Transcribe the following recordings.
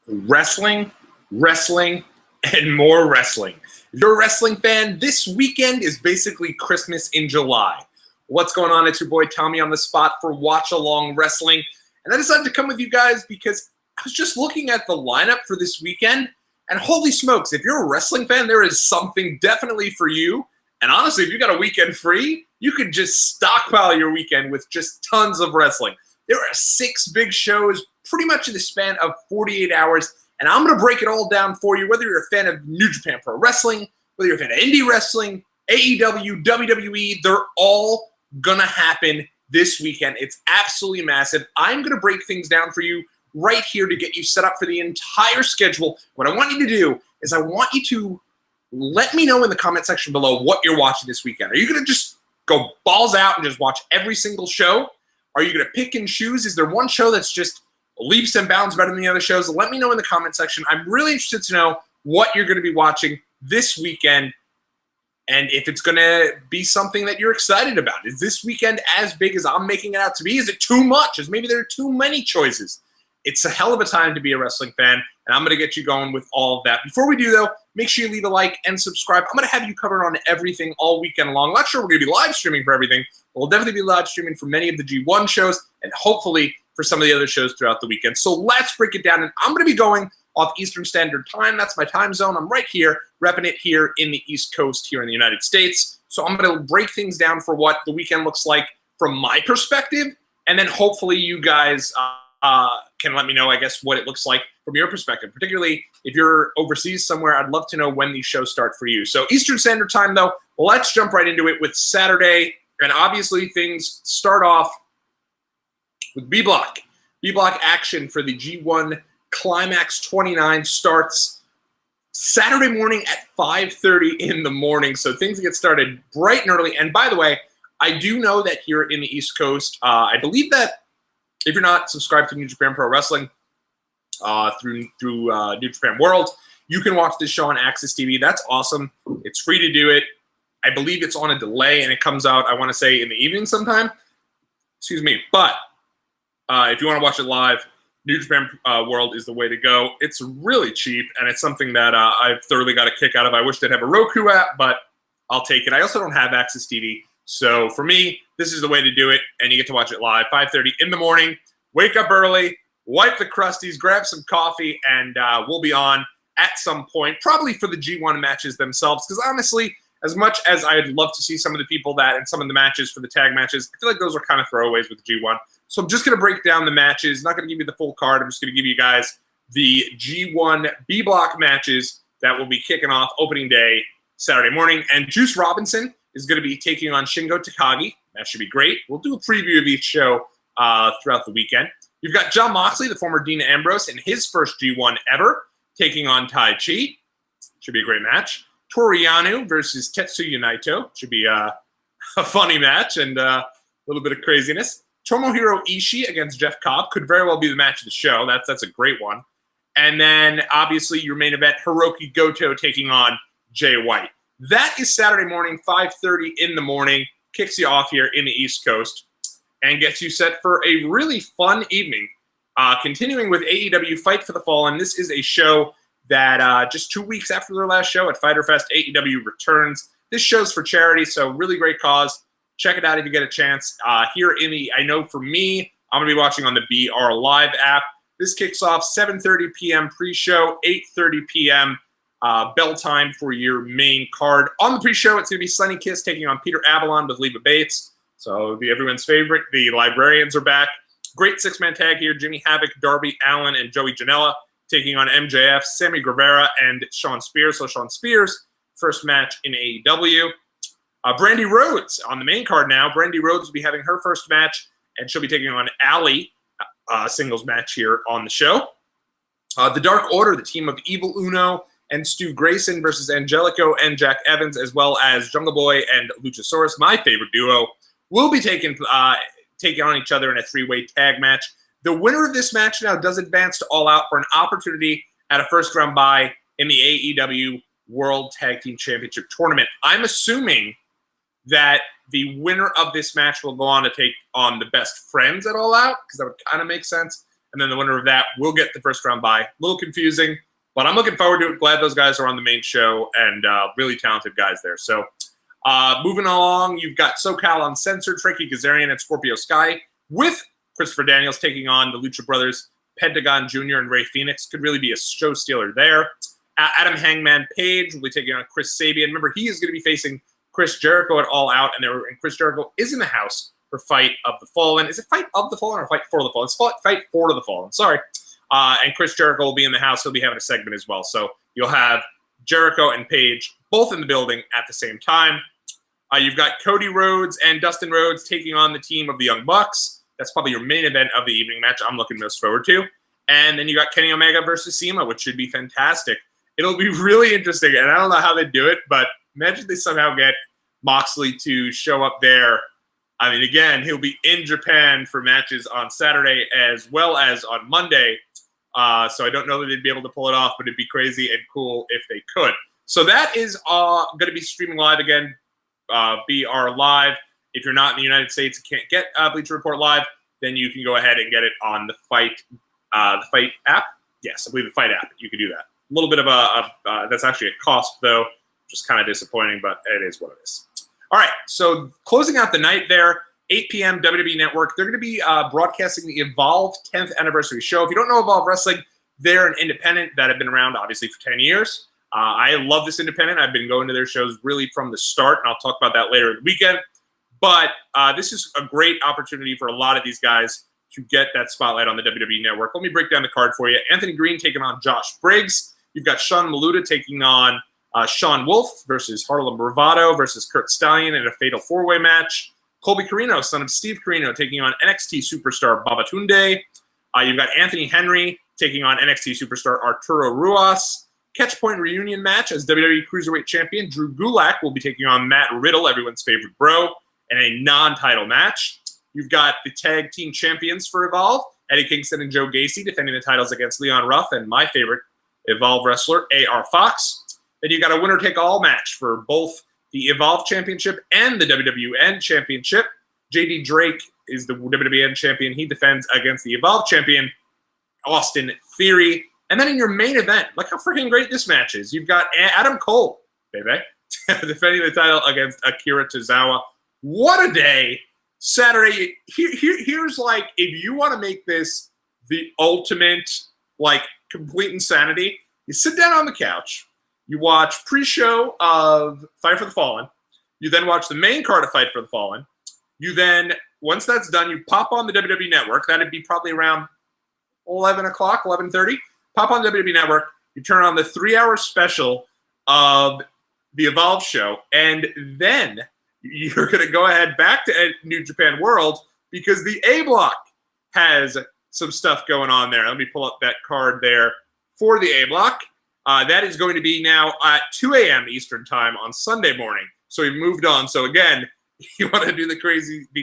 wrestling, wrestling, and more wrestling. If you're a wrestling fan, this weekend is basically Christmas in July. What's going on? It's your boy Tommy on the spot for Watchalong Wrestling. And I decided to come with you guys because I was just looking at the lineup for this weekend, and holy smokes, if you're a wrestling fan, there is something definitely for you. And honestly, if you got a weekend free, you could just stockpile your weekend with just tons of wrestling. There are 6 big shows pretty much in the span of 48 hours, and I'm going to break it all down for you, whether you're a fan of New Japan Pro Wrestling, whether you're a fan of indie wrestling, AEW, WWE, they're all going to happen this weekend. It's absolutely massive. I'm going to break things down for you right here to get you set up for the entire schedule. What I want you to do is I want you to let me know in the comment section below what you're watching this weekend. Are you going to just go balls out and just watch every single show? Are you going to pick and choose? Is there one show that's just leaps and bounds better than the other shows? Let me know in the comment section. I'm really interested to know what you're going to be watching this weekend and if it's going to be something that you're excited about. Is this weekend as big as I'm making it out to be? Is it too much? Is maybe there are too many choices? It's a hell of a time to be a wrestling fan, and I'm going to get you going with all of that. Before we do, though, make sure you leave a like and subscribe. I'm going to have you covered on everything all weekend long. Not sure we're going to be live streaming for everything, but we'll definitely be live streaming for many of the G1 shows and hopefully for some of the other shows throughout the weekend. So let's break it down, and I'm going to be going off Eastern Standard Time. That's my time zone. I'm right here, repping it here in the East Coast here in the United States. So I'm going to break things down for what the weekend looks like from my perspective, and then hopefully you guys can let me know, I guess, what it looks like from your perspective. Particularly if you're overseas somewhere, I'd love to know when these shows start for you. So Eastern Standard Time, though, let's jump right into it with Saturday. And obviously things start off with B-Block. B-Block action for the G1 Climax 29 starts Saturday morning at 5:30 in the morning. So things get started bright and early. And by the way, I do know that here in the East Coast, I believe that if you're not subscribed to New Japan Pro Wrestling through New Japan World, you can watch this show on Access TV. That's awesome. It's free to do it. I believe it's on a delay, and it comes out, I want to say, in the evening sometime. Excuse me. But if you want to watch it live, New Japan World is the way to go. It's really cheap, and it's something that I've thoroughly got a kick out of. I wish they'd have a Roku app, but I'll take it. I also don't have Access TV. So for me, this is the way to do it, and you get to watch it live, 5:30 in the morning. Wake up early, wipe the crusties, grab some coffee, and we'll be on at some point, probably for the G1 matches themselves, because honestly, as much as I'd love to see some of the people that and some of the matches for the tag matches, I feel like those are kind of throwaways with the G1. So I'm just going to break down the matches. Not going to give you the full card. I'm just going to give you guys the G1 B-Block matches that will be kicking off opening day Saturday morning. And Juice Robinson is going to be taking on Shingo Takagi. That should be great. We'll do a preview of each show throughout the weekend. You've got Jon Moxley, the former Dean Ambrose, in his first G1 ever, taking on Tai Chi. Should be a great match. Toru Yano versus Tetsuya Naito. Should be a funny match and a little bit of craziness. Tomohiro Ishii against Jeff Cobb could very well be the match of the show. That's a great one. And then, obviously, your main event, Hiroki Goto taking on Jay White. That is Saturday morning, 5:30 in the morning. Kicks you off here in the East Coast and gets you set for a really fun evening. Continuing with AEW Fight for the Fallen, this is a show that just 2 weeks after their last show at Fyter Fest, AEW returns. This show's for charity, so really great cause. Check it out if you get a chance. I know for me, I'm going to be watching on the BR Live app. This kicks off 7:30 p.m. pre-show, 8:30 p.m. Bell time for your main card. On the pre-show, it's going to be Sonny Kiss taking on Peter Avalon with Leva Bates. So everyone's favorite, the Librarians are back. Great six-man tag here. Jimmy Havoc, Darby Allin, and Joey Janela taking on MJF, Sammy Guevara, and Sean Spears. So Sean Spears, first match in AEW. Brandy Rhodes on the main card now. Brandy Rhodes will be having her first match, and she'll be taking on Allie, singles match here on the show. The Dark Order, the team of Evil Uno and Stu Grayson versus Angelico and Jack Evans, as well as Jungle Boy and Luchasaurus, my favorite duo, will be taking on each other in a 3-way tag match. The winner of this match now does advance to All Out for an opportunity at a first-round bye in the AEW World Tag Team Championship Tournament. I'm assuming that the winner of this match will go on to take on the Best Friends at All Out, because that would kind of make sense. and then the winner of that will get the first round bye. A little confusing, but I'm looking forward to it. Glad those guys are on the main show, and really talented guys there. So moving along, you've got SoCal Uncensored, Frankie Kazarian and Scorpio Sky with Christopher Daniels taking on the Lucha Brothers, Pentagon Jr. and Ray Phoenix. Could really be a show stealer there. Adam Hangman Page will be taking on Chris Sabian. Remember, he is going to be facing Chris Jericho at All Out, and Chris Jericho is in the house for Fight of the Fallen. Is it Fight of the Fallen or Fight for the Fallen? It's Fight for the Fallen. Sorry. And Chris Jericho will be in the house. He'll be having a segment as well. So you'll have Jericho and Page both in the building at the same time. You've got Cody Rhodes and Dustin Rhodes taking on the team of the Young Bucks. That's probably your main event of the evening match I'm looking most forward to. And then you got Kenny Omega versus CIMA, which should be fantastic. It'll be really interesting, and I don't know how they do it, but imagine they somehow get Moxley to show up there. I mean, again, he'll be in Japan for matches on Saturday as well as on Monday. So I don't know that they'd be able to pull it off, but it'd be crazy and cool if they could. So that is going to be streaming live again. BR Live. If you're not in the United States and can't get Bleacher Report Live, then you can go ahead and get it on the Fight app. Yes, I believe the Fight app. You can do that. A little bit of that's actually a cost, though, which is kind of disappointing, but it is what it is. All right, so closing out the night there, 8 p.m. WWE Network. They're going to be broadcasting the Evolve 10th anniversary show. If you don't know Evolve Wrestling, they're an independent that have been around, obviously, for 10 years. I love this independent. I've been going to their shows really from the start, and I'll talk about that later in the weekend. But this is a great opportunity for a lot of these guys to get that spotlight on the WWE Network. Let me break down the card for you. Anthony Green taking on Josh Briggs. You've got Sean Maluta taking on Sean Wolf versus Harlem Bravado versus Kurt Stallion in a fatal four-way match. Colby Carino, son of Steve Carino, taking on NXT superstar Babatunde. You've got Anthony Henry taking on NXT superstar Arturo Ruas. Catchpoint reunion match as WWE Cruiserweight Champion Drew Gulak will be taking on Matt Riddle, everyone's favorite bro, in a non-title match. You've got the tag team champions for Evolve, Eddie Kingston and Joe Gacy defending the titles against Leon Ruff and my favorite Evolve wrestler, AR Fox. Then you've got a winner-take-all match for both the Evolve Championship and the WWN Championship. JD Drake is the WWN champion. He defends against the Evolve champion, Austin Theory. And then in your main event, look how freaking great this match is. You've got Adam Cole, baby, defending the title against Akira Tozawa. What a day. Saturday, here's like, if you want to make this the ultimate, like, complete insanity, you sit down on the couch, you watch pre-show of Fight for the Fallen, you then watch the main card of Fight for the Fallen, you then, once that's done, you pop on the WWE Network. That'd be probably around 11 o'clock, 11:30. Pop on the WWE Network, you turn on the 3-hour special of the Evolve show, and then you're going to go ahead back to New Japan World because the A Block has some stuff going on there. Let me pull up that card there for the A Block. That is going to be now at 2 a.m. Eastern time on Sunday morning. So we've moved on. So again, you want to do the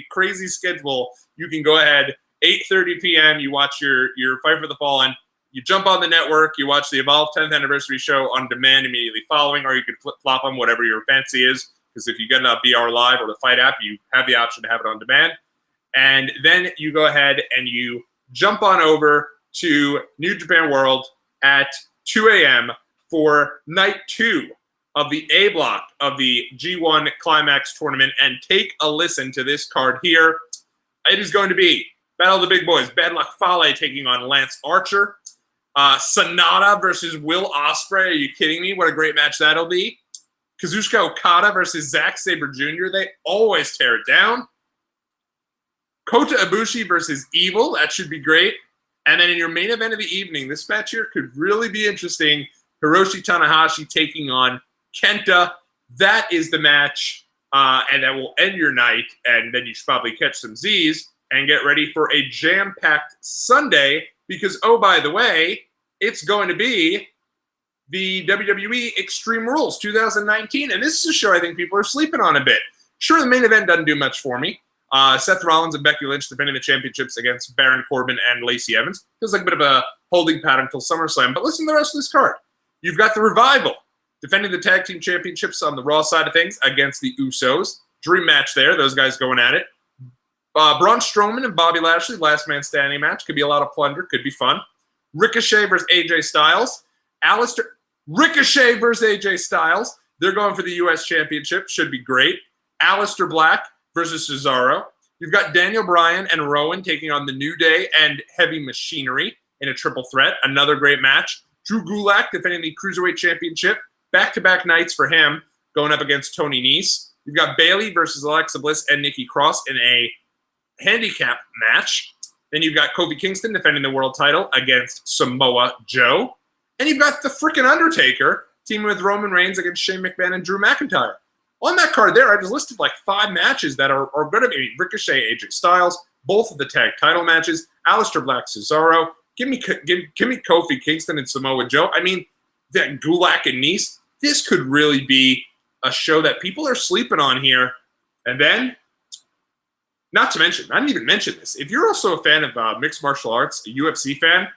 crazy schedule, you can go ahead, 8:30 p.m., you watch your Fight for the Fallen. You jump on the network, you watch the Evolve 10th anniversary show on demand immediately following, or you can flip-flop them, whatever your fancy is, because if you get a BR Live or the Fight app, you have the option to have it on demand. And then you go ahead and you jump on over to New Japan World at 2 a.m. for night 2 of the A Block of the G1 Climax tournament, and take a listen to this card here. It is going to be Battle of the Big Boys, Bad Luck Fale taking on Lance Archer. Sonata versus Will Ospreay. Are you kidding me? What a great match that'll be. Kazuchika Okada versus Zack Sabre Jr. They always tear it down. Kota Ibushi versus Evil. That should be great. And then in your main event of the evening, this match here could really be interesting. Hiroshi Tanahashi taking on Kenta. That is the match. And that will end your night. And then you should probably catch some Z's and get ready for a jam-packed Sunday. Because, oh, by the way, it's going to be the WWE Extreme Rules 2019. And this is a show I think people are sleeping on a bit. Sure, the main event doesn't do much for me. Seth Rollins and Becky Lynch defending the championships against Baron Corbin and Lacey Evans. Feels like a bit of a holding pattern until SummerSlam. But listen to the rest of this card. You've got the Revival defending the tag team championships on the Raw side of things against the Usos. Dream match there. Those guys going at it. Braun Strowman and Bobby Lashley, last man standing match. Could be a lot of plunder. Could be fun. Ricochet versus AJ Styles. Ricochet versus AJ Styles. They're going for the U.S. Championship. Should be great. Aleister Black versus Cesaro. You've got Daniel Bryan and Rowan taking on the New Day and Heavy Machinery in a triple threat. Another great match. Drew Gulak defending the Cruiserweight Championship. Back-to-back nights for him going up against Tony Nese. You've got Bayley versus Alexa Bliss and Nikki Cross in a handicap match. Then you've got Kofi Kingston defending the world title against Samoa Joe. And you've got the freaking Undertaker teaming with Roman Reigns against Shane McMahon and Drew McIntyre. On that card there, I just listed like 5 matches that are going to be Ricochet, AJ Styles, both of the tag title matches, Aleister Black, Cesaro. Give me Kofi Kingston and Samoa Joe. I mean, that Gulak and Nese, this could really be a show that people are sleeping on here. And then, not to mention, I didn't even mention this. If you're also a fan of mixed martial arts, a UFC fan,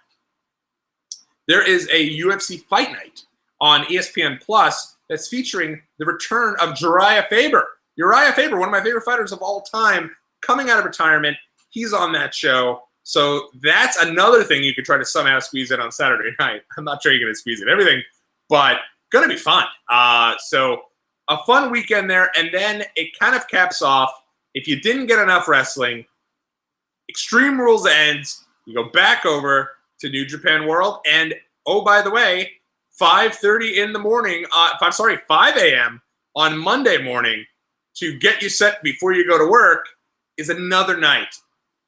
there is a UFC Fight Night on ESPN Plus that's featuring the return of Uriah Faber. Uriah Faber, one of my favorite fighters of all time, coming out of retirement. He's on that show. So that's another thing you could try to somehow squeeze in on Saturday night. I'm not sure you're going to squeeze in everything, but going to be fun. So a fun weekend there. And then it kind of caps off. If you didn't get enough wrestling, Extreme Rules ends. You go back over to New Japan World. And, oh, by the way, 5:30 in the morning, 5 a.m. on Monday morning to get you set before you go to work is another night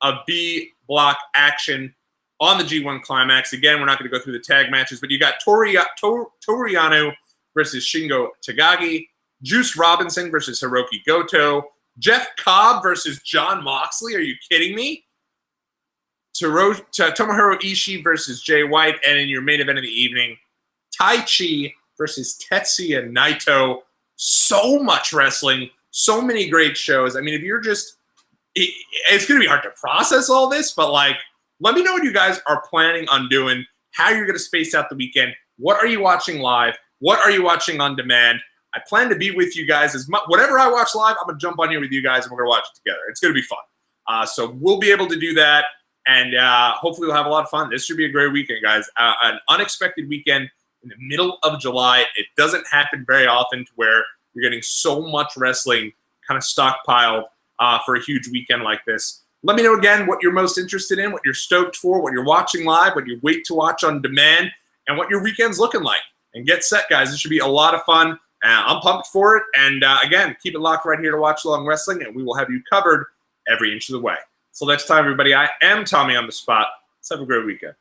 of B block action on the G1 Climax. Again, we're not going to go through the tag matches, but you got Toru Yano versus Shingo Takagi, Juice Robinson versus Hiroki Goto, Jeff Cobb versus Jon Moxley. Are you kidding me? Tomohiro Ishii versus Jay White, and in your main event of the evening, Tai Chi versus Tetsuya Naito. So much wrestling, so many great shows. I mean, if you're just, it's going to be hard to process all this, but like, let me know what you guys are planning on doing, how you're going to space out the weekend. What are you watching live? What are you watching on demand? I plan to be with you guys as much. Whatever I watch live, I'm going to jump on here with you guys and we're going to watch it together. It's going to be fun. So we'll be able to do that, and hopefully we'll have a lot of fun. This should be a great weekend, guys. An unexpected weekend in the middle of July. It doesn't happen very often to where you're getting so much wrestling kind of stockpiled for a huge weekend like this. Let me know again what you're most interested in, what you're stoked for, what you're watching live, what you wait to watch on demand, and what your weekend's looking like. And get set, guys. This should be a lot of fun. I'm pumped for it. And again, keep it locked right here to Watchalong Wrestling, and we will have you covered every inch of the way. So next time, everybody, I am Tommy on the Spot. Let's have a great weekend.